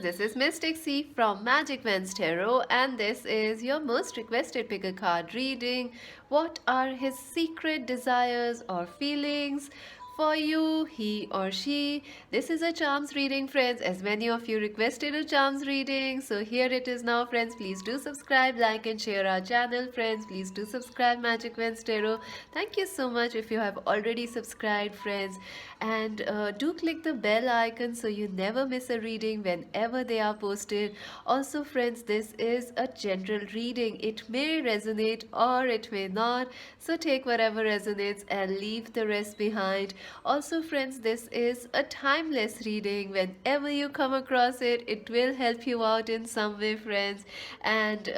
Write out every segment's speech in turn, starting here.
this is Mystic C from Magic Vents Tarot, and this is your most requested pick a card reading. What are his secret desires or feelings for you, he or she? This is a charms reading, friends, as many of you requested a charms reading. So here it is now, friends. Please do subscribe, like, and share our channel, friends. Please do subscribe, Magic Vents Tarot. Thank you so much if you have already subscribed, friends, and do click the bell icon so you never miss a reading whenever they are posted. Also, friends, this is a general reading. It may resonate or it may not, so take whatever resonates and leave the rest behind. Also, friends, this is a timeless reading. Whenever you come across it, it will help you out in some way, friends. And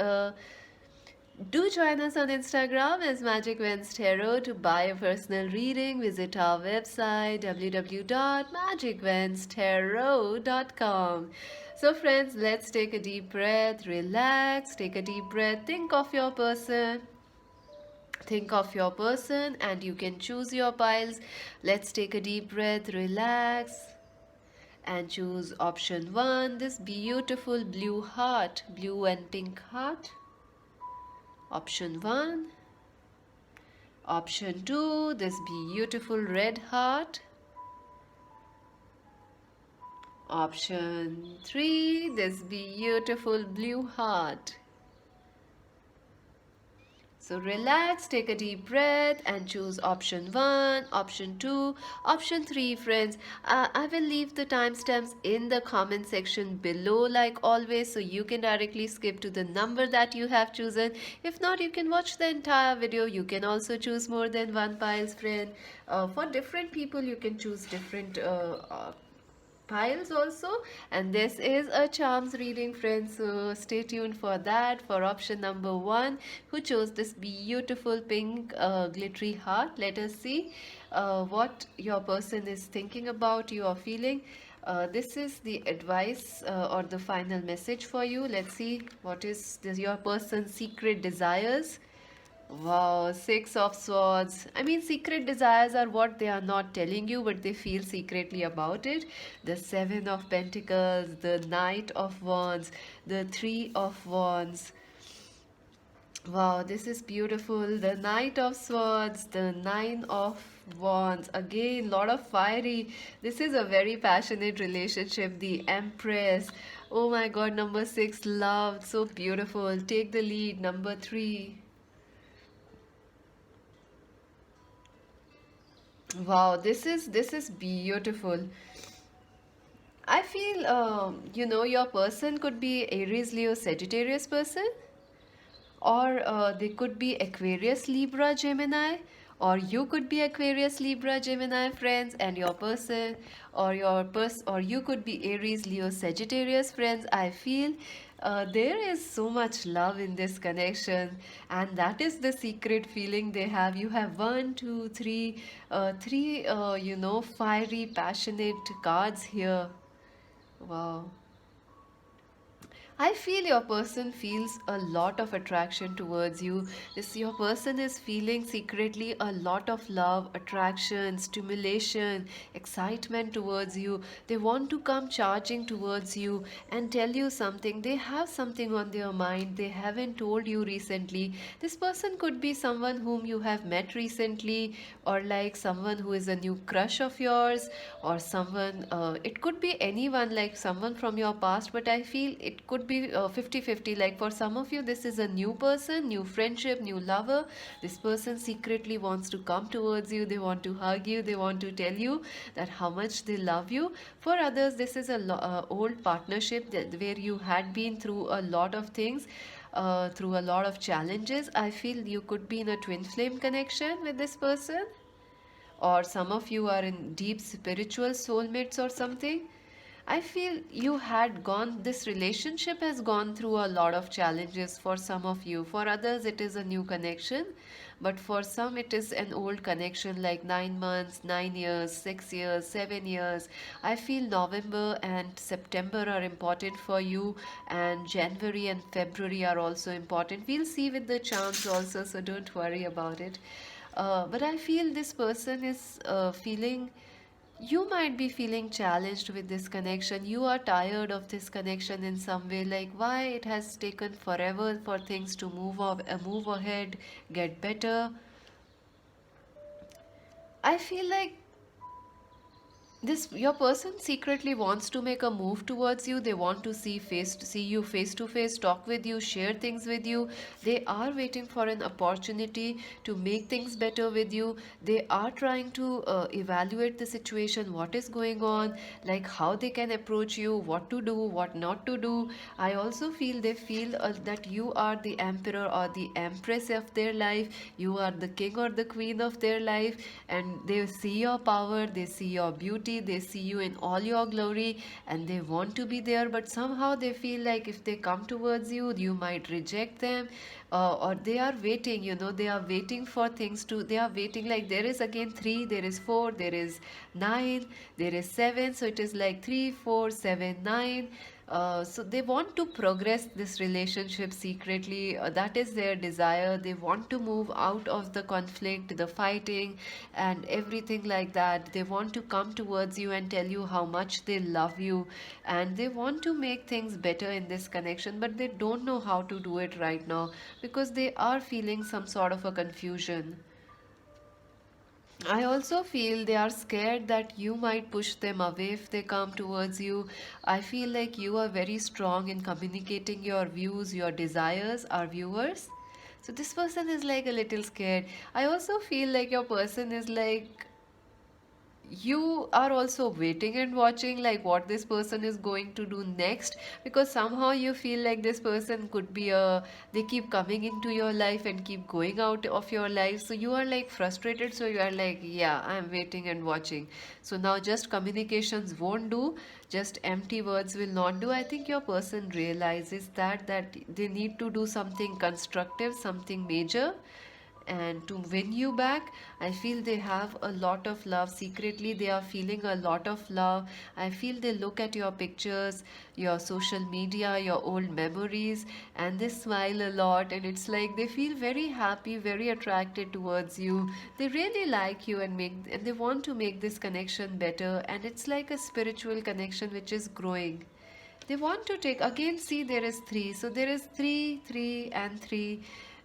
do join us on Instagram as Magic Vents Tarot to buy a personal reading. Visit our website www.magicventstarot.com. So, friends, let's take a deep breath, relax, take a deep breath, think of your person. Think of your person and you can choose your piles. Let's take a deep breath, relax, and choose option 1, this beautiful blue heart, blue and pink heart. Option 1. Option 2, this beautiful red heart. Option 3, this beautiful blue heart. So relax, take a deep breath and choose option 1, option 2, option 3, friends. I will leave the timestamps in the comment section below like always, so you can directly skip to the number that you have chosen. If not, you can watch the entire video. You can also choose more than one piles, friend. For different people, you can choose different piles also, and this is a charms reading, friends, so stay tuned for that. For option number 1, who chose this beautiful pink glittery heart, let us see what your person is thinking about you or feeling. This is the advice or the final message for you. Let's see what is your person's secret desires. Wow, Six of Swords. I mean, secret desires are what they are not telling you, but they feel secretly about it. The Seven of Pentacles, the Knight of Wands, the Three of Wands. Wow, this is beautiful. The Knight of Swords, the Nine of Wands. Again, lot of fiery. This is a very passionate relationship. The Empress. Oh my God, number 6, love. So beautiful. Take the lead. Number 3. Wow, this is beautiful. I feel your person could be Aries, Leo, Sagittarius person, or they could be Aquarius, Libra, Gemini, or you could be Aquarius, Libra, Gemini, friends, and your person, or you could be Aries, Leo, Sagittarius, friends. I feel there is so much love in this connection, and that is the secret feeling they have. You have one, two, three, three, fiery, passionate cards here. Wow. I feel your person feels a lot of attraction towards you. This your person is feeling secretly a lot of love, attraction, stimulation, excitement towards you. They want to come charging towards you and tell you something. They have something on their mind they haven't told you recently. This person could be someone whom you have met recently, or like someone who is a new crush of yours, or someone, it could be anyone, like someone from your past, but I feel it could be 50-50. Like for some of you, this is a new person, new friendship, new lover. This person secretly wants to come towards you. They want to hug you. They want to tell you that how much they love you. For others, this is a old partnership where you had been through a lot of things, through a lot of challenges. I feel you could be in a twin flame connection with this person, or some of you are in deep spiritual soulmates or something. I feel you had gone, this relationship has gone through a lot of challenges for some of you. For others, it is a new connection, but for some, it is an old connection, like 9 months, 9 years, 6 years, 7 years. I feel November and September are important for you, and January and February are also important. We'll see with the charms also, so don't worry about it. But I feel this person is feeling You might be feeling challenged with this connection. You are tired of this connection in some way, like why it has taken forever for things to move ahead, get better. I feel like this your person secretly wants to make a move towards you. They want to see you face to face, talk with you, share things with you. They are waiting for an opportunity to make things better with you. They are trying to evaluate the situation, what is going on, like how they can approach you, what to do, what not to do. I also feel they feel that you are the emperor or the empress of their life. You are the king or the queen of their life, and they see your power, they see your beauty, they see you in all your glory, and they want to be there. But somehow they feel like if they come towards you, you might reject them, or they are waiting. They are waiting for things to. They are waiting, like there is again three, there is four, there is nine, there is seven. So it is like three, four, seven, nine. So they want to progress this relationship secretly. That is their desire. They want to move out of the conflict, the fighting, and everything like that. They want to come towards you and tell you how much they love you, and they want to make things better in this connection, but they don't know how to do it right now because they are feeling some sort of a confusion. I also feel they are scared that you might push them away if they come towards you. I feel like you are very strong in communicating your views, your desires, our viewers. So this person is like a little scared. I also feel like your person is like you are also waiting and watching like what this person is going to do next, because somehow you feel like this person could be a they keep coming into your life and keep going out of your life, so you are like frustrated, so you are like, yeah, I'm waiting and watching. So now just communications won't do, just empty words will not do. I think your person realizes that they need to do something constructive, something major, and to win you back. I feel they have a lot of love. Secretly they are feeling a lot of love. I feel they look at your pictures, your social media, your old memories, and they smile a lot, and it's like they feel very happy, very attracted towards you. They really like you, and they want to make this connection better, and it's like a spiritual connection which is growing. They want to take again. See, there is three, so there is three, three, and three,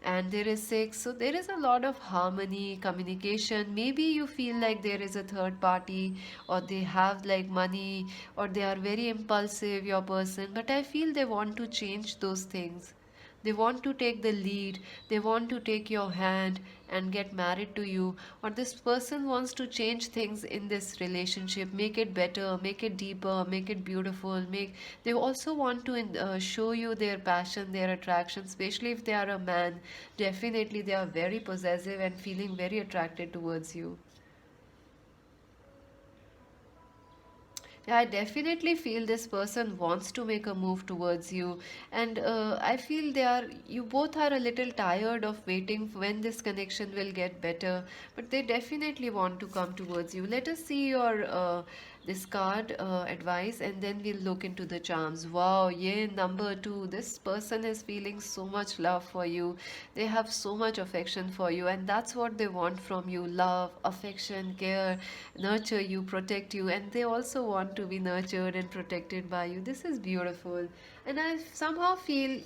and there is six. So there is a lot of harmony, communication. Maybe you feel like there is a third party, or they have like money, or they are very impulsive, your person. But I feel they want to change those things. They want to take the lead, they want to take your hand and get married to you, or this person wants to change things in this relationship, make it better, make it deeper, make it beautiful. They also want to show you their passion, their attraction, especially if they are a man. Definitely they are very possessive and feeling very attracted towards you. Yeah, I definitely feel this person wants to make a move towards you, and I feel you both are a little tired of waiting when this connection will get better, but they definitely want to come towards you. Let us see your this card advice, and then we'll look into the charms. Wow, yeah, number two. This person is feeling so much love for you. They have so much affection for you, and that's what they want from you: love, affection, care, nurture you, protect you, and they also want to be nurtured and protected by you. This is beautiful, and I somehow feel,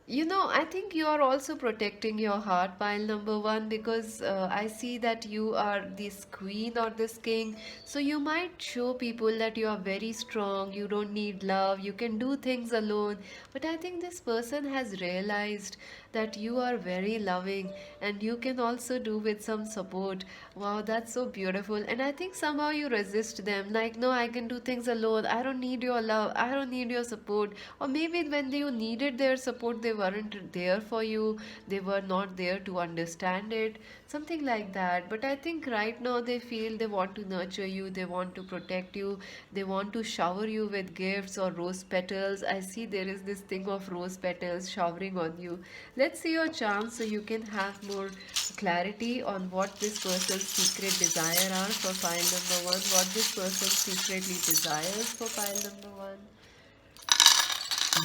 I think you are also protecting your heart, pile number one, because I see that you are this queen or this king. So you might show people that you are very strong, you don't need love, you can do things alone. But I think this person has realized that you are very loving and you can also do with some support. Wow, that's so beautiful. And I think somehow you resist them, like, no, I can do things alone, I don't need your love, I don't need your support. Or maybe when you needed their support, they weren't there for you, they were not there to understand it, something like that. But I think right now they feel they want to nurture you, they want to protect you, they want to shower you with gifts or rose petals. I see there is this thing of rose petals showering on you. Let's see your charms so you can have more clarity on what this person's secret desire are for file number one, what this person secretly desires for file number one.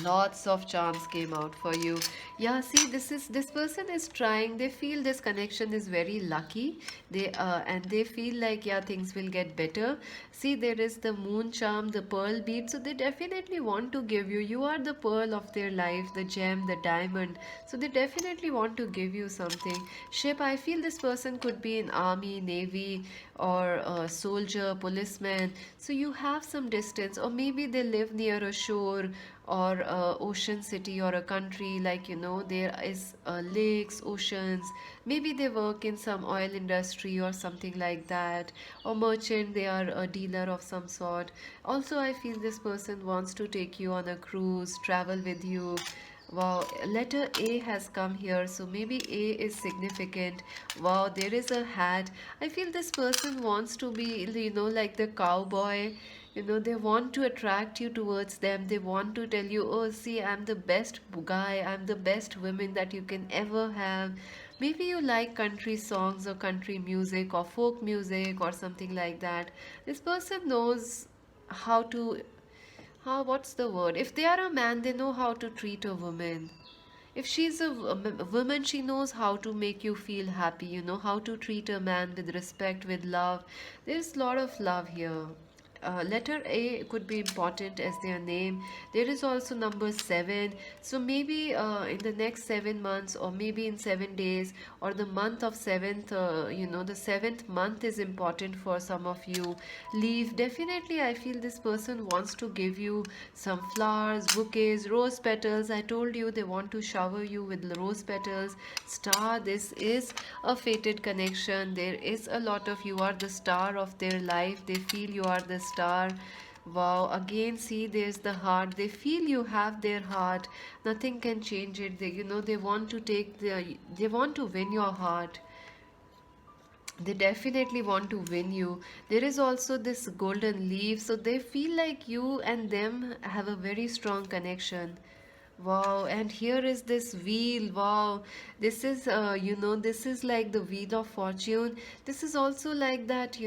Lots of charms came out for you. Yeah, see, this person is trying. They feel this connection is very lucky. And they feel like, yeah, things will get better. See, there is the moon charm, the pearl bead, so they definitely want to give you. You are the pearl of their life, the gem, the diamond, so they definitely want to give you something. Ship, I feel this person could be in army, navy, or a soldier, policeman, so you have some distance, or maybe they live near a shore or a ocean city or a country, like, there is lakes, oceans. Maybe they work in some oil industry or something like that, or merchant, they are a dealer of some sort. Also, I feel this person wants to take you on a cruise, travel with you. Wow, letter A has come here, so maybe A is significant. Wow, there is a hat. I feel this person wants to be, like the cowboy. They want to attract you towards them. They want to tell you, oh, see, I'm the best guy, I'm the best woman that you can ever have. Maybe you like country songs or country music or folk music or something like that. This person knows how to what's the word? If they are a man, they know how to treat a woman. If she's a woman, she knows how to make you feel happy, how to treat a man with respect, with love. There's a lot of love here. Letter A could be important as their name. There is also number 7. So maybe in the next 7 months, or maybe in 7 days, or the month of 7th, the 7th month is important for some of you. Leave. Definitely, I feel this person wants to give you some flowers, bouquets, rose petals. I told you they want to shower you with rose petals. Star, this is a fated connection. There is a lot of, you are the star of their life. They feel you are the star. Wow, again, see, there's the heart. They feel you have their heart. Nothing can change it. They want to they want to win your heart. They definitely want to win you. There is also this golden leaf, so they feel like you and them have a very strong connection. Wow, and here is this wheel. Wow, this is, this is like the wheel of fortune. This is also like that,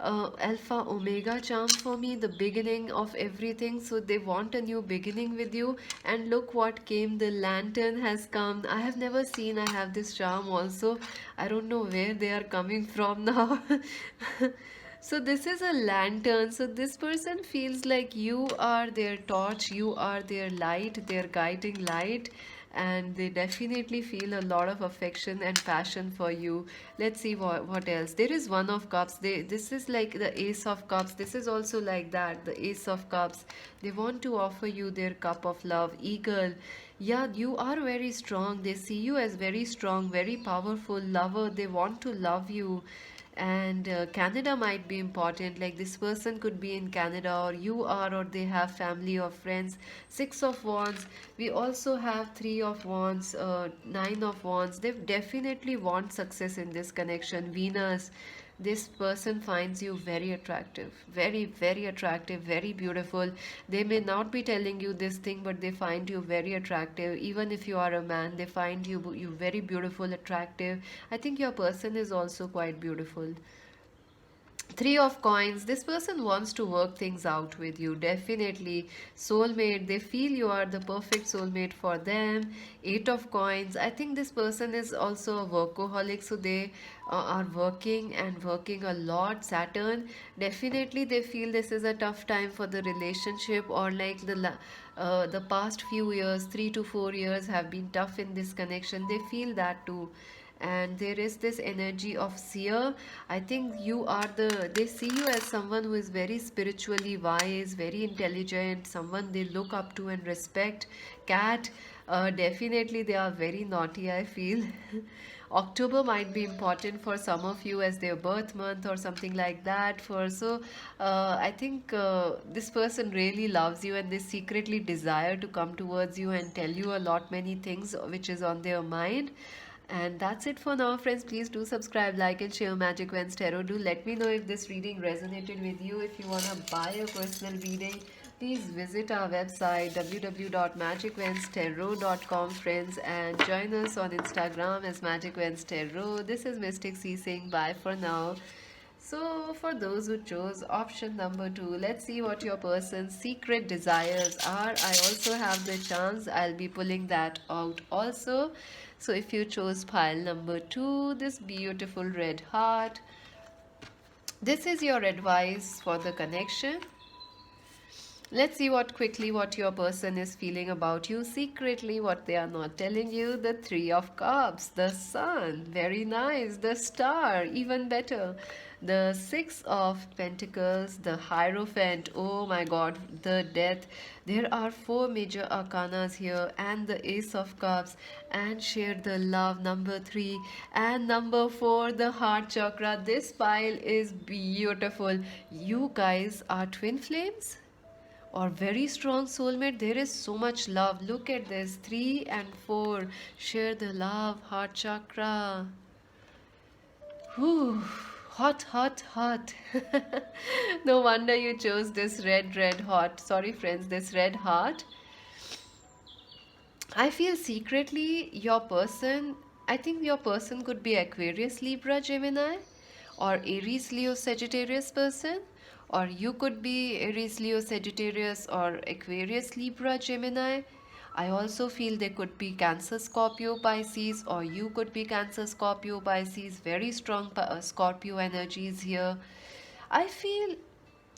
alpha omega charm for me, the beginning of everything. So they want a new beginning with you. And look what came, the lantern has come. I have never seen, I have this charm also. I don't know where they are coming from now. So this is a lantern. So this person feels like you are their torch, you are their light, their guiding light, and they definitely feel a lot of affection and passion for you. Let's see what else. There is one of cups. This is like the ace of cups. This is also like that, the ace of cups. They want to offer you their cup of love. Eagle. Yeah, you are very strong. They see you as very strong, very powerful lover. They want to love you. And Canada might be important, like this person could be in Canada, or you are, or they have family or friends. 6 of wands. We also have 3 of wands, 9 of wands. They definitely want success in this connection. Venus, this person finds you very attractive, very, very attractive, very beautiful. They may not be telling you this thing, but they find you very attractive. Even if you are a man, they find you very beautiful, attractive. I think your person is also quite beautiful. 3 of coins. This person wants to work things out with you. Definitely. Soulmate. They feel you are the perfect soulmate for them. 8 of coins. I think this person is also a workaholic. So they are working and working a lot. Saturn. Definitely they feel this is a tough time for the relationship, or like the past few years, 3 to 4 years have been tough in this connection. They feel that too. And there is this energy of seer. I think you are they see you as someone who is very spiritually wise, very intelligent, someone they look up to and respect. Cat. Definitely they are very naughty, I feel. October might be important for some of you as their birth month or something like that. I think this person really loves you, and they secretly desire to come towards you and tell you a lot many things which is on their mind. And that's it for now, friends. Please do subscribe, like, and share Magic Vens Tarot. Do let me know if this reading resonated with you. If you want to buy a personal reading, please visit our website www.magicvenstarot.com, friends, and join us on Instagram as Magic Vens Tarot. This is Mystic C saying bye for now. So, for those who chose option number two, let's see what your person's secret desires are. I also have the chance, I'll be pulling that out also. So, if you chose pile number two, this beautiful red heart, this is your advice for the connection. Let's see what your person is feeling about you secretly, what they are not telling you. The Three of Cups, the Sun, very nice. The Star, even better. The Six of Pentacles, the Hierophant, oh my god, the Death. There are four major arcanas here, and the Ace of Cups, and Share the Love, number three, and number four, the Heart Chakra. This pile is beautiful. You guys are twin flames or very strong soulmate. There is so much love. Look at this, 3 and 4 share the love, heart chakra. Whew. Hot, hot, hot. No wonder you chose this red hot, sorry friends, this red heart. I feel secretly your person, I think your person could be Aquarius, Libra, Gemini, or Aries, Leo, Sagittarius person, or you could be Aries, Leo, Sagittarius, or Aquarius, Libra, Gemini. I also feel they could be Cancer, Scorpio, Pisces, or you could be Cancer, Scorpio, Pisces. Very strong Scorpio energies here. I feel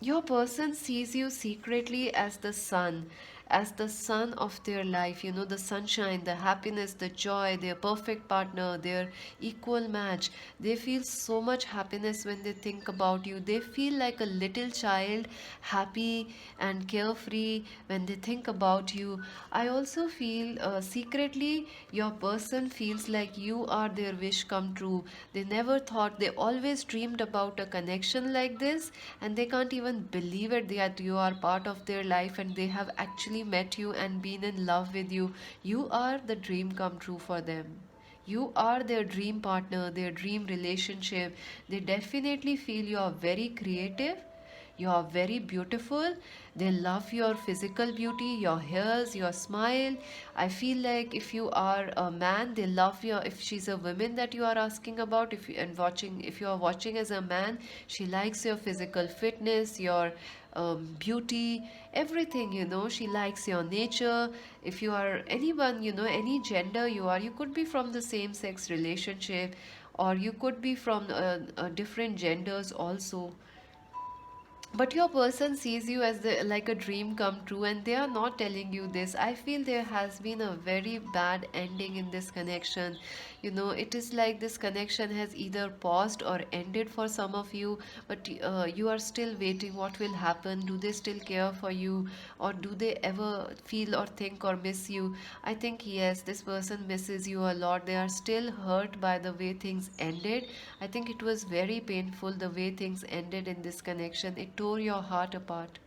your person sees you secretly as the sun of their life, you know, the sunshine, the happiness, the joy, their perfect partner, their equal match. They feel so much happiness when they think about you. They feel like a little child, happy and carefree when they think about you. I also feel secretly your person feels like you are their wish come true. They never thought, they always dreamed about a connection like this, and they can't even believe it that you are part of their life and they have actually met you and been in love with you. You are the dream come true for them. You are their dream partner, their dream relationship. They definitely feel you are very creative, you are very beautiful. They love your physical beauty, your hairs, your smile. I feel like if you are a man, they love your, if she's a woman that you are asking about, if you, and watching, if you are watching as a man, she likes your physical fitness, your beauty, everything, you know. She likes your nature. If you are anyone, you know, any gender you are, you could be from the same sex relationship, or you could be from different genders also, but your person sees you as the, like a dream come true, and they are not telling you this. I feel there has been a very bad ending in this connection. You know, it is like this connection has either paused or ended for some of you, but you are still waiting. What will happen? Do they still care for you, or do they ever feel or think or miss you? I think yes, this person misses you a lot. They are still hurt by the way things ended. I think it was very painful the way things ended in this connection. It tore your heart apart.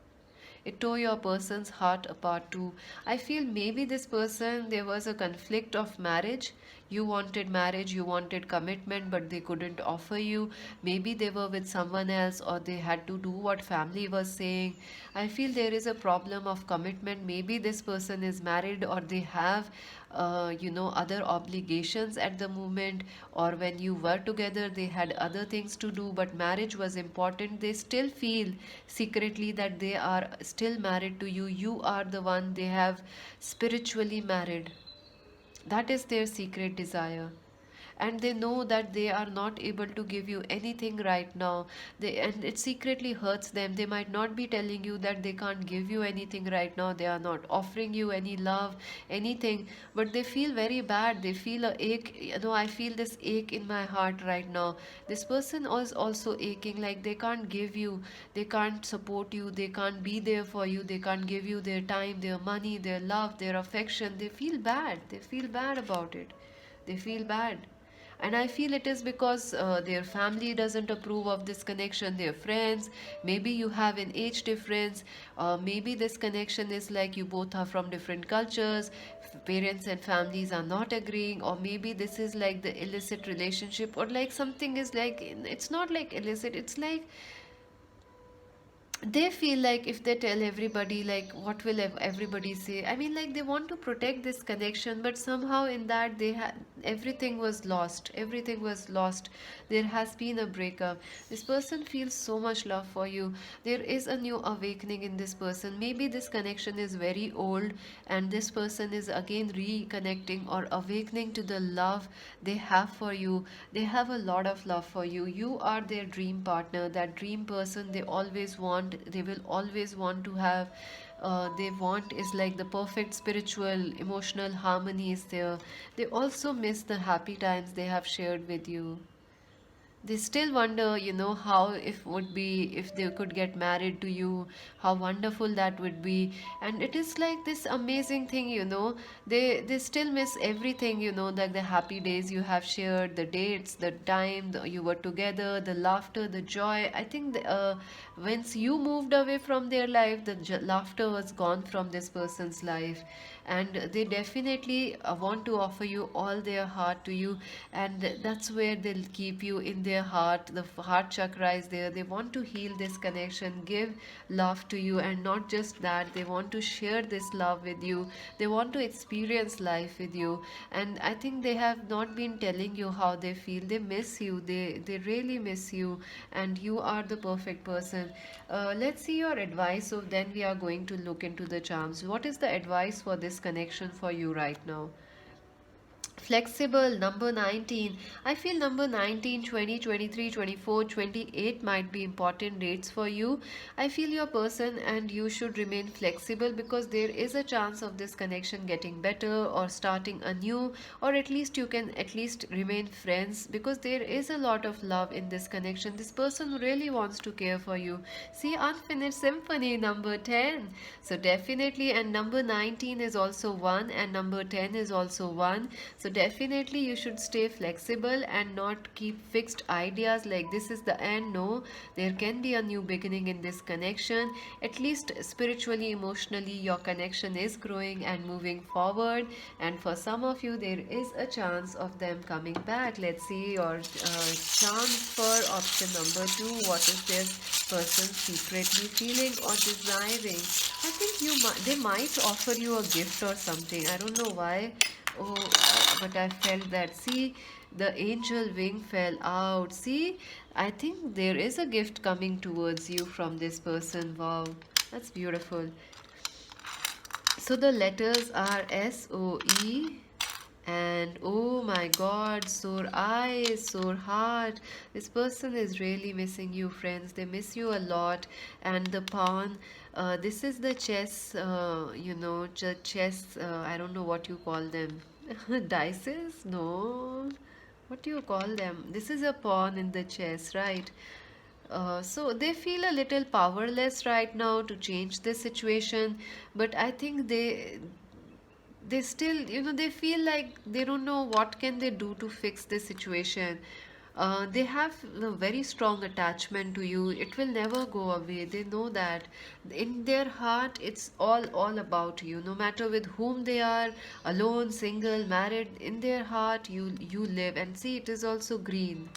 It tore your person's heart apart too. I feel maybe this person, there was a conflict of marriage. You wanted marriage, you wanted commitment, but they couldn't offer you. Maybe they were with someone else, or they had to do what family was saying. I feel there is a problem of commitment. Maybe this person is married, or they have you know, other obligations at the moment, or when you were together they had other things to do, but marriage was important. They still feel secretly that they are still married to you. You are the one they have spiritually married. That is their secret desire, and they know that they are not able to give you anything right now. And it secretly hurts them. They might not be telling you that they can't give you anything right now, they are not offering you any love, anything, but they feel very bad. They feel a ache, you know. I feel this ache in my heart right now. This person is also aching, like they can't give you, they can't support you, they can't be there for you, they can't give you their time, their money, their love, their affection. They feel bad, they feel bad about it. They feel bad, and I feel it is because their family doesn't approve of this connection, their friends. Maybe you have an age difference, maybe this connection is like you both are from different cultures, parents and families are not agreeing, or maybe this is like the illicit relationship, or like something is like, it's not like illicit, it's like they feel like if they tell everybody, like what will everybody say. I mean, like they want to protect this connection, but somehow in that they had everything was lost, everything was lost. There has been a breakup. This person feels so much love for you. There is a new awakening in this person. Maybe this connection is very old and this person is again reconnecting or awakening to the love they have for you. They have a lot of love for you. You are their dream partner, that dream person they always want, they will always want to have. They want is like the perfect spiritual emotional harmony is there. They also miss the happy times they have shared with you. They still wonder, how if would be if they could get married to you, how wonderful that would be. And it is like this amazing thing, they still miss everything, like the happy days you have shared, the dates, the time you were together, the laughter, the joy. I think once you moved away from their life, the laughter was gone from this person's life. And they definitely want to offer you all their heart to you, and that's where they'll keep you in their heart. The heart chakra is there. They want to heal this connection, give love to you, and not just that, they want to share this love with you. They want to experience life with you. And I think they have not been telling you how they feel. They miss you, they really miss you, and you are the perfect person. Let's see your advice. So then we are going to look into the charms. What is the advice for this connection for you right now? Flexible, number 19. I feel number 19, 20, 23, 24, 28 might be important dates for you. I feel your person and you should remain flexible, because there is a chance of this connection getting better or starting anew, or at least you can at least remain friends, because there is a lot of love in this connection. This person really wants to care for you. See, unfinished symphony, number 10. So definitely, and number 19 is also 1, and number 10 is also 1. So definitely you should stay flexible and not keep fixed ideas like this is the end. No, there can be a new beginning in this connection. At least spiritually, emotionally, your connection is growing and moving forward. And for some of you, there is a chance of them coming back. Let's see your chance for option number 2. What is this person secretly feeling or desiring? I think they might offer you a gift or something. I don't know why. Oh, but I felt that. See, the angel wing fell out. See, I think there is a gift coming towards you from this person. Wow, that's beautiful. So the letters are SOE, and oh my god, sore eyes, sore heart. This person is really missing you, friends. They miss you a lot. And the pawn, this is the chess, chess, I don't know what you call them. Dices? No. What do you call them? This is a pawn in the chess, right? So they feel a little powerless right now to change the situation, but I think they still, they feel like they don't know what can they do to fix the situation. They have a very strong attachment to you. It will never go away. They know that in their heart it's all about you. No matter with whom they are, alone, single, married, in their heart you live. And see, it is also green.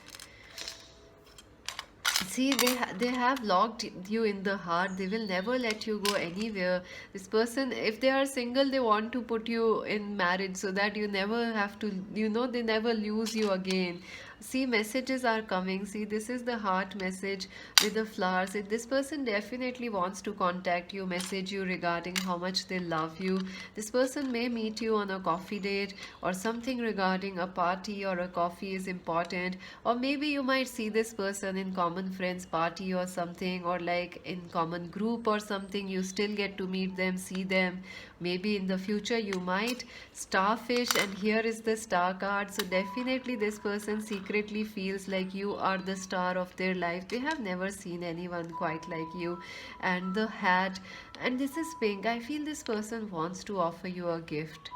See, they have locked you in the heart. They will never let you go anywhere. This person, if they are single, they want to put you in marriage so that you never have to, they never lose you again. See, messages are coming. See, this is the heart message with the flowers. This person definitely wants to contact you, message you regarding how much they love you. This person may meet you on a coffee date or something regarding a party or a coffee is important. Or maybe you might see this person in common friends party or something, or like in common group or something. You still get to meet them, see them. Maybe in the future you might. Starfish, and here is the star card. So definitely this person secretly feels like you are the star of their life. They have never seen anyone quite like you. And the hat, and this is pink. I feel this person wants to offer you a gift,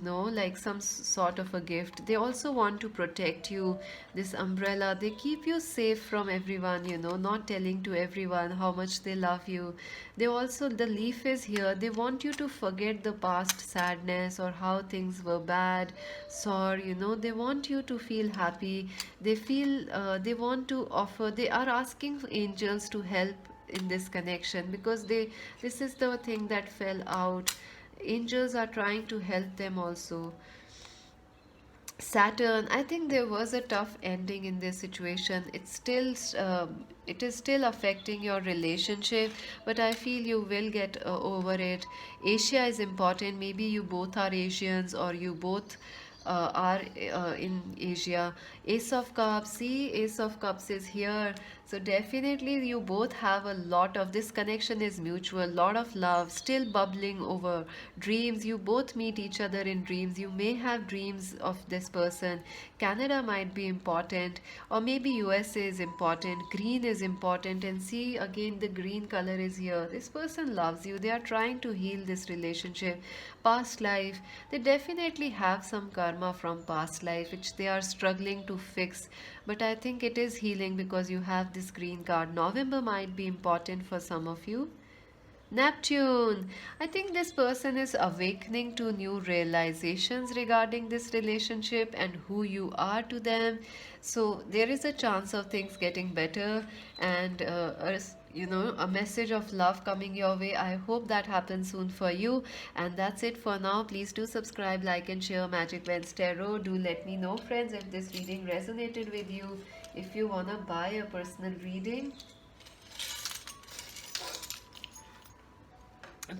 like some sort of a gift. They also want to protect you. This umbrella, they keep you safe from everyone, not telling to everyone how much they love you. They also, the leaf is here. They want you to forget the past sadness or how things were bad, sore, they want you to feel happy. They feel they want to offer, they are asking angels to help in this connection, because this is the thing that fell out. Angels are trying to help them also. Saturn, I think there was a tough ending in this situation. It is still affecting your relationship, but I feel you will get over it. Asia is important. Maybe you both are Asians, or you both are in Asia. Ace of Cups, see, Ace of Cups is here. So definitely you both have a lot of, this connection is mutual, lot of love still bubbling over. Dreams, you both meet each other in dreams. You may have dreams of this person. Canada might be important, or maybe USA is important. Green is important, and see again the green color is here. This person loves you. They are trying to heal this relationship. Past life, they definitely have some karma from past life which they are struggling to fix, but I think it is healing because you have this green card. November might be important for some of you. Neptune. I think this person is awakening to new realizations regarding this relationship and who you are to them. So there is a chance of things getting better, and a message of love coming your way. I hope that happens soon for you. And that's it for now. Please do subscribe, like, and share Magic Lens Tarot. Do let me know, friends, if this reading resonated with you. If you wanna buy a personal reading,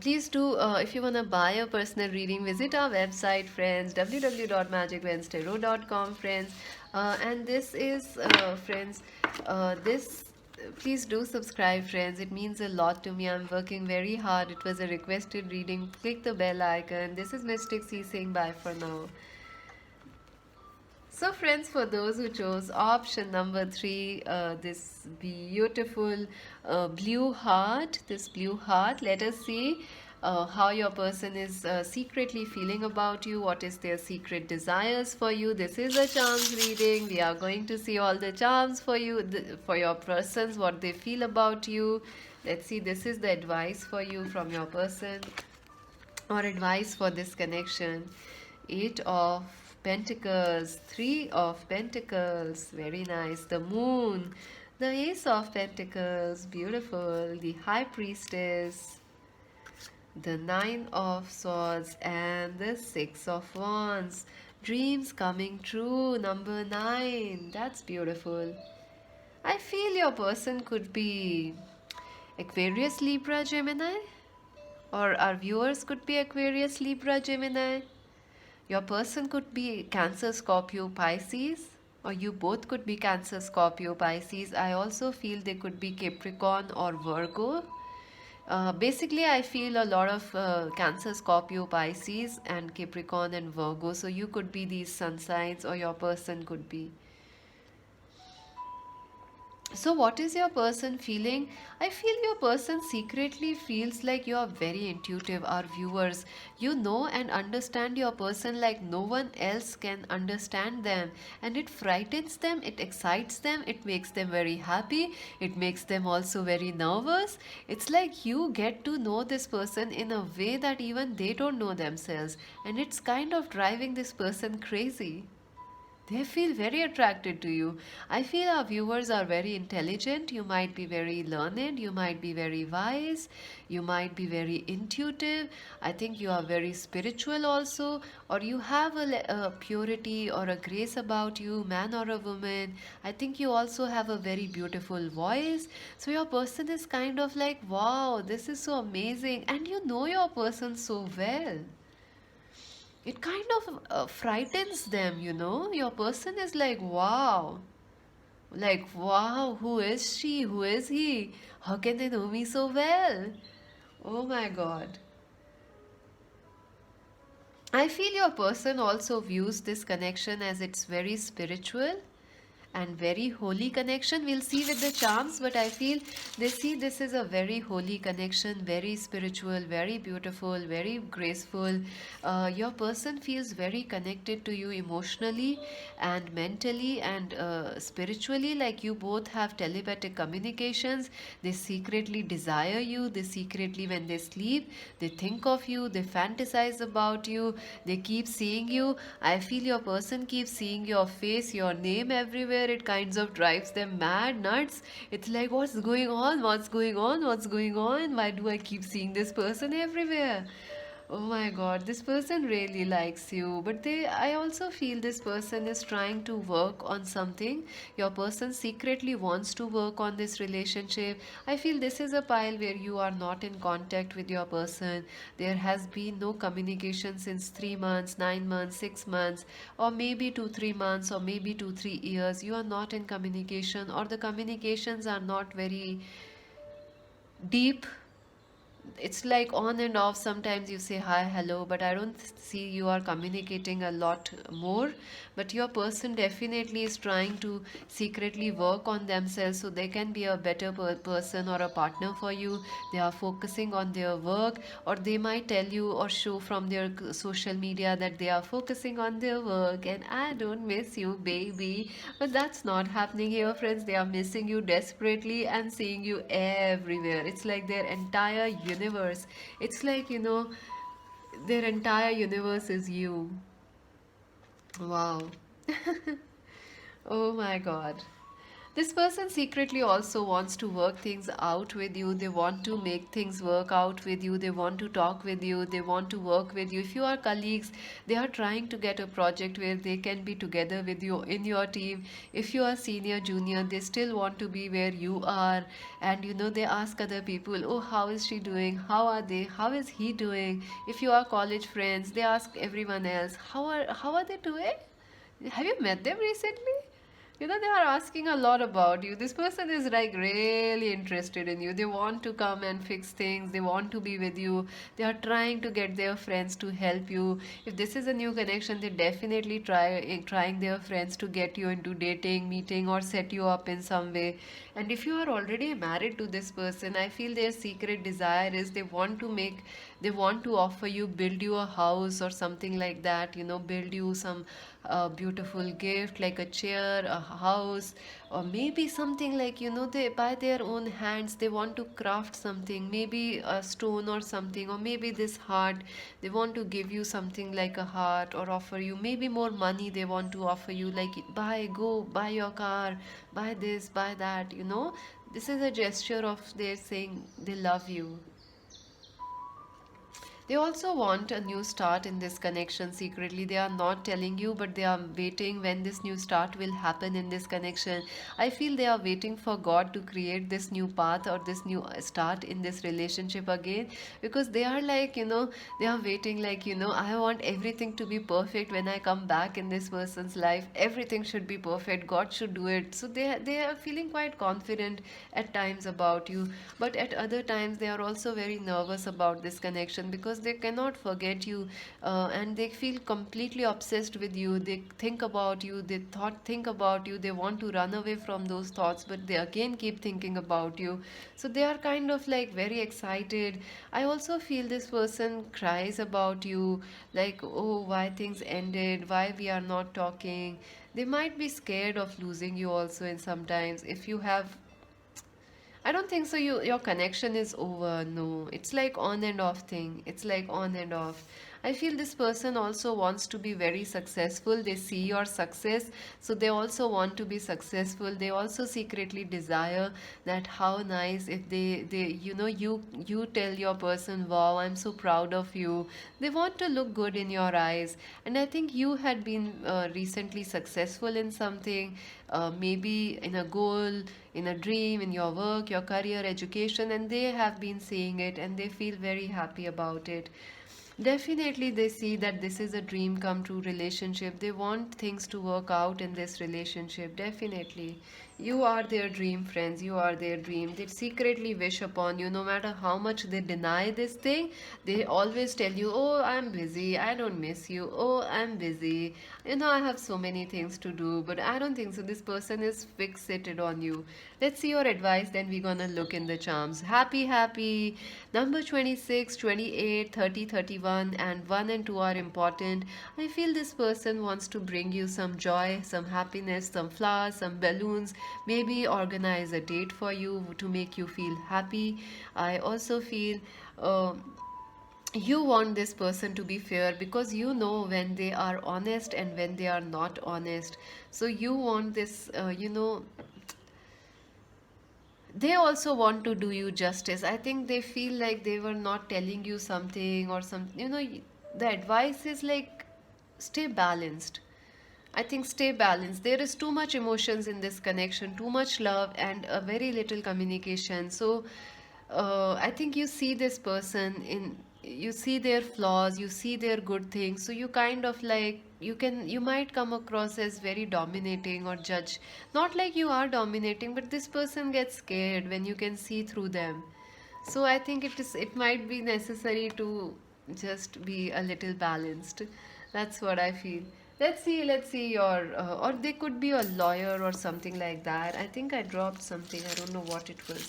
please do, if you want to buy a personal reading, visit our website, friends, www.magiclenstarot.com, friends. And this is, friends, this, please do subscribe, friends. It means a lot to me. I'm working very hard. It was a requested reading. Click the bell icon. This is Mystic C saying bye for now. So friends, for those who chose option number 3, this beautiful blue heart, let us see how your person is secretly feeling about you. What is their secret desires for you? This is a charms reading. We are going to see all the charms for you, for your persons, what they feel about you. Let's see, this is the advice for you from your person, or advice for this connection. 8 of Pentacles, 3 of Pentacles, very nice. The Moon, the Ace of Pentacles, beautiful. The High Priestess, the 9 of Swords, and the 6 of Wands. Dreams coming true, number 9. That's beautiful. I feel your person could be Aquarius, Libra, Gemini, or our viewers could be Aquarius, Libra, Gemini. Your person could be Cancer, Scorpio, Pisces, or you both could be Cancer, Scorpio, Pisces. I also feel they could be Capricorn or Virgo. Basically, I feel a lot of Cancer, Scorpio, Pisces, and Capricorn and Virgo. So you could be these sun signs, or your person could be. So what is your person feeling? I feel your person secretly feels like you are very intuitive. Our viewers, you know and understand your person like no one else can understand them, and it frightens them, it excites them, it makes them very happy, it makes them also very nervous. It's like you get to know this person in a way that even they don't know themselves, and it's kind of driving this person crazy. They feel very attracted to you. I feel our viewers are very intelligent. You might be very learned. You might be very wise. You might be very intuitive. I think you are very spiritual also. Or you have a purity or a grace about you, man or a woman. I think you also have a very beautiful voice. So your person is kind of like, wow, this is so amazing. And you know your person so well. It kind of frightens them, you know. Your person is like wow, who is she, who is he, how can they know me so well? Oh my god. I feel your person also views this connection as it's very spiritual and very holy connection. We'll see with the charms, but I feel they see this is a very holy connection, very spiritual, very beautiful, very graceful. Your person feels very connected to you emotionally and mentally and spiritually, like you both have telepathic communications. They secretly desire you, they secretly, when they sleep, they think of you, they fantasize about you, they keep seeing you. I feel your person keeps seeing your face, your name everywhere, everywhere. It kinds of drives them mad, nuts. It's like, what's going on? What's going on? What's going on? Why do I keep seeing this person everywhere? Oh my God, this person really likes you, but I also feel this person is trying to work on something. Your person secretly wants to work on this relationship. I feel this is a pile where you are not in contact with your person. There has been no communication since 3 months, 9 months, 6 months, or maybe 2, 3 months, or maybe 2, 3 years. You are not in communication, or the communications are not very deep. It's like on and off. Sometimes you say hi, hello, but I don't see you are communicating a lot more. But your person definitely is trying to secretly work on themselves so they can be a better person or a partner for you. They are focusing on their work, or they might tell you or show from their social media that they are focusing on their work. And I don't miss you, baby. But that's not happening here, friends. They are missing you desperately and seeing you everywhere. It's like their entire universe. It's like, their entire universe is you. Wow. Oh my God. This person secretly also wants to work things out with you. They want to make things work out with you. They want to talk with you. They want to work with you. If you are colleagues, they are trying to get a project where they can be together with you in your team. If you are senior, junior, they still want to be where you are. And they ask other people, oh, how is she doing? How are they? How is he doing? If you are college friends, they ask everyone else, how are they doing? Have you met them recently? They are asking a lot about you. This person is like really interested in you. They want to come and fix things. They want to be with you. They are trying to get their friends to help you. If this is a new connection, they definitely trying their friends to get you into dating, meeting, or set you up in some way. And if you are already married to this person, I feel their secret desire is they want to offer you, build you a house or something like that. Build you some beautiful gift like a chair, a house, or maybe something like, they by their own hands they want to craft something, maybe a stone or something, or maybe this heart. They want to give you something like a heart, or offer you maybe more money. They want to offer you like, go buy your car, buy this, buy that. This is a gesture of their saying they love you. They also want a new start in this connection secretly. They are not telling you, but they are waiting when this new start will happen in this connection. I feel they are waiting for God to create this new path or this new start in this relationship again, because they are like, they are waiting like, I want everything to be perfect when I come back in this person's life. Everything should be perfect. God should do it. So they are feeling quite confident at times about you, but at other times they are also very nervous about this connection because they cannot forget you, and they feel completely obsessed with you. They think about you, think about you. They want to run away from those thoughts, but they again keep thinking about you. So they are kind of like very excited. I also feel this person cries about you, like, oh, why things ended, why we are not talking. They might be scared of losing you also, and sometimes if you have, I don't think so. Your connection is over. No, it's like on and off thing. It's like on and off. I feel this person also wants to be very successful. They see your success, so they also want to be successful. They also secretly desire that how nice if they you tell your person, wow, I'm so proud of you. They want to look good in your eyes, and I think you had been recently successful in something, maybe in a goal, in a dream, in your work, your career, education, and they have been seeing it and they feel very happy about it. Definitely, they see that this is a dream come true relationship. They want things to work out in this relationship. Definitely. You are their dream, friends. You are their dream. They secretly wish upon you. No matter how much they deny this thing, they always tell you, oh, I'm busy. I don't miss you. Oh, I'm busy. I have so many things to do. But I don't think so. This person is fixated on you. Let's see your advice, then we're gonna look in the charms. Happy, happy. Number 26, 28, 30, 31, and 1 and 2 are important. I feel this person wants to bring you some joy, some happiness, some flowers, some balloons, maybe organize a date for you to make you feel happy. I also feel. you want this person to be fair because you know when they are honest and when they are not honest. So you want this, they also want to do you justice. I think they feel like they were not telling you something or some, the advice is like stay balanced. I think stay balanced. There is too much emotions in this connection, too much love, and a very little communication. So, I think you see this person in, you see their flaws, you see their good things. So you kind of like, you might come across as very dominating or judge. Not like you are dominating, but this person gets scared when you can see through them. So I think it might be necessary to just be a little balanced. That's what I feel. Let's see your, or they could be a lawyer or something like that. I think I dropped something. I don't know what it was.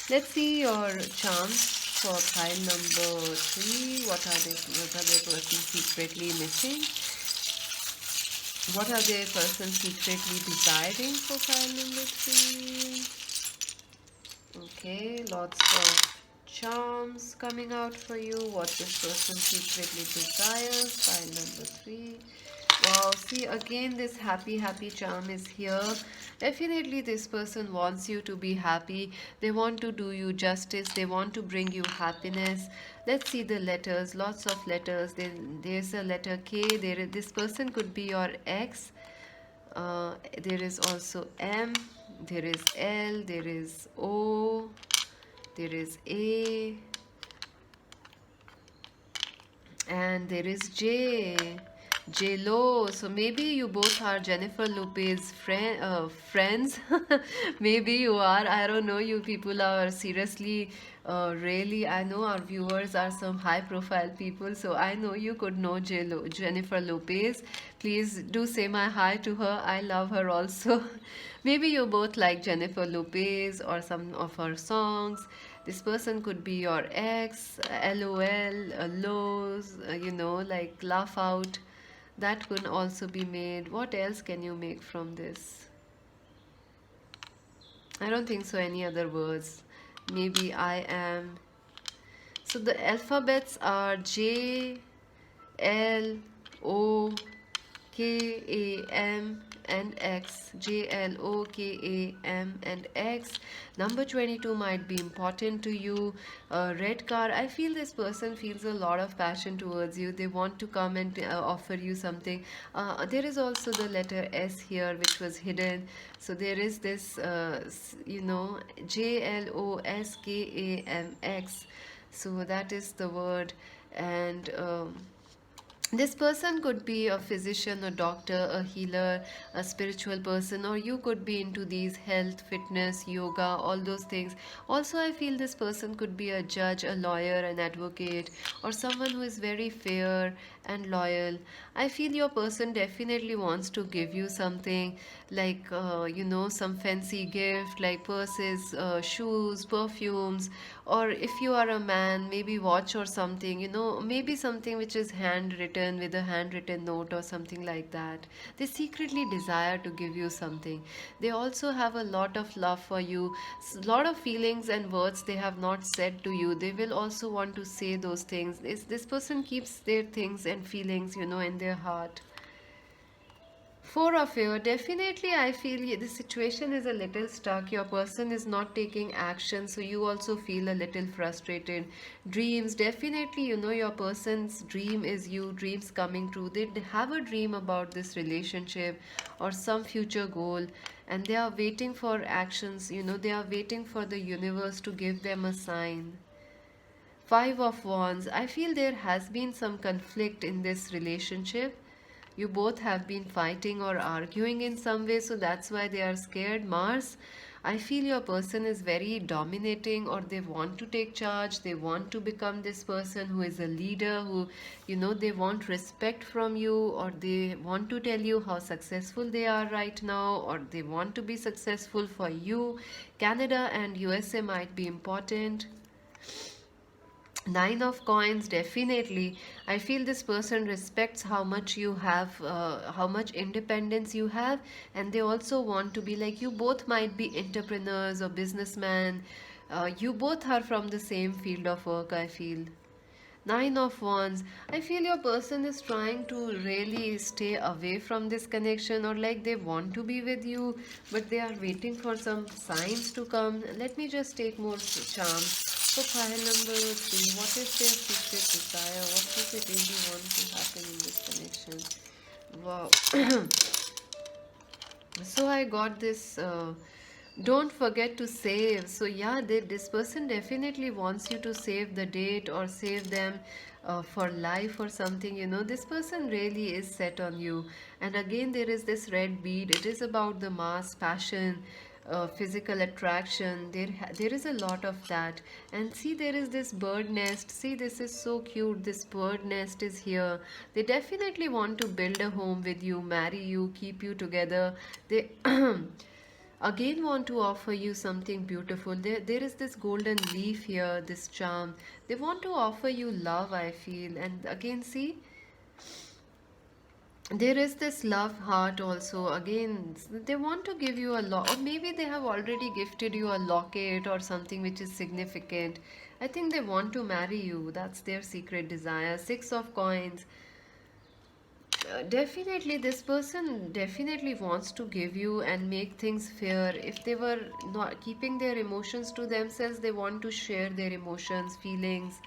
Let's see your charms for pile number three. What are they person secretly missing? What are they person secretly desiring for pile number three? Okay, lots of charms coming out for you. What this person secretly desires. File number three. Wow, see again, this happy, happy charm is here. Definitely, this person wants you to be happy. They want to do you justice. They want to bring you happiness. Let's see the letters. Lots of letters. There's a letter K. This person could be your ex. There is also M, there is L, there is O, there is A, and there is J. J Lo. So maybe you both are Jennifer Lopez friends. Maybe you are. I don't know. You people are seriously, really. I know our viewers are some high-profile people, so I know you could know Jennifer Lopez. Please do say my hi to her. I love her also. Maybe you both like Jennifer Lopez or some of her songs. This person could be your ex, LOL, lows, like laugh out. That could also be made. What else can you make from this? I don't think so. Any other words? Maybe I am. So the alphabets are J, L, O, K, A, M, and X. J, L, O, K, A, M, and X. Number 22 might be important to you. Red car. I feel this person feels a lot of passion towards you. They want to come and offer you something. There is also the letter S here, which was hidden. So there is this, J, L, O, S, K, A, M, X. So that is the word. And this person could be a physician, a doctor, a healer, a spiritual person, or you could be into these health, fitness, yoga, all those things. Also, I feel this person could be a judge, a lawyer, an advocate, or someone who is very fair and loyal. I feel your person definitely wants to give you something like, some fancy gift like purses, shoes, perfumes, or if you are a man, maybe watch or something, maybe something which is handwritten with a handwritten note or something like that. They secretly desire to give you something. They also have a lot of love for you, lot of feelings and words they have not said to you. They will also want to say those things. This person keeps their things and feelings, in their heart. Four of you, definitely I feel the situation is a little stuck. Your person is not taking action, so you also feel a little frustrated. Dreams, definitely, your person's dream is you, dreams coming true. They have a dream about this relationship or some future goal, and they are waiting for actions, they are waiting for the universe to give them a sign. Five of Wands. I feel there has been some conflict in this relationship. You both have been fighting or arguing in some way, so that's why they are scared. Mars. I feel your person is very dominating, or they want to take charge. They want to become this person who is a leader, who, they want respect from you, or they want to tell you how successful they are right now, or they want to be successful for you. Canada and USA might be important. Nine of coins, definitely. I feel this person respects how much you have, how much independence you have, and they also want to be like you. Both might be entrepreneurs or businessmen. You both are from the same field of work, I feel. Nine of Wands. I feel your person is trying to really stay away from this connection, or like they want to be with you, but they are waiting for some signs to come. Let me just take more charms. So pile number three. What is their secret desire? What does it really want to happen in this connection? Wow. So I got this. Don't forget to save. So yeah, this person definitely wants you to save the date or save them for life or something. This person really is set on you. And again, there is this red bead. It is about the mass passion. Physical attraction, there is a lot of that. And see, there is this bird nest. See, this is so cute. This bird nest is here. They definitely want to build a home with you, marry you, keep you together. They again want to offer you something beautiful. There is this golden leaf here, this charm. They want to offer you love, I feel. And again, see, there is this love heart also. Again, they want to give you a lot, or maybe they have already gifted you a locket or something which is significant. I think they want to marry you. That's their secret desire. Six of coins. Definitely, this person definitely wants to give you and make things fair. If they were not keeping their emotions to themselves, they want to share their emotions, feelings.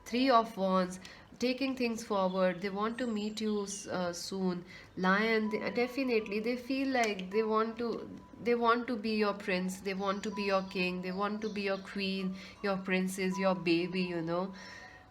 Three of Wands, taking things forward. They want to meet you soon. Lion, definitely, they feel like they want to be your prince. They want to be your king. They want to be your queen, your princess, your baby.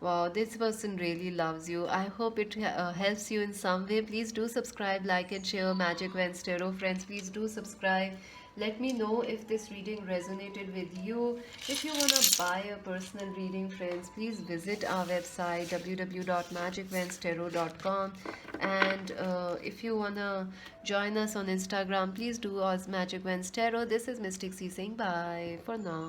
Wow, this person really loves you. I hope it helps you in some way. Please do subscribe, like, and share. Magic Vans Tarot friends, please do subscribe. Let me know if this reading resonated with you. If you want to buy a personal reading, friends, please visit our website www.magicvanstarot.com. And if you want to join us on Instagram, please do as Magic Vans Tarot. This is Mystic C saying bye for now.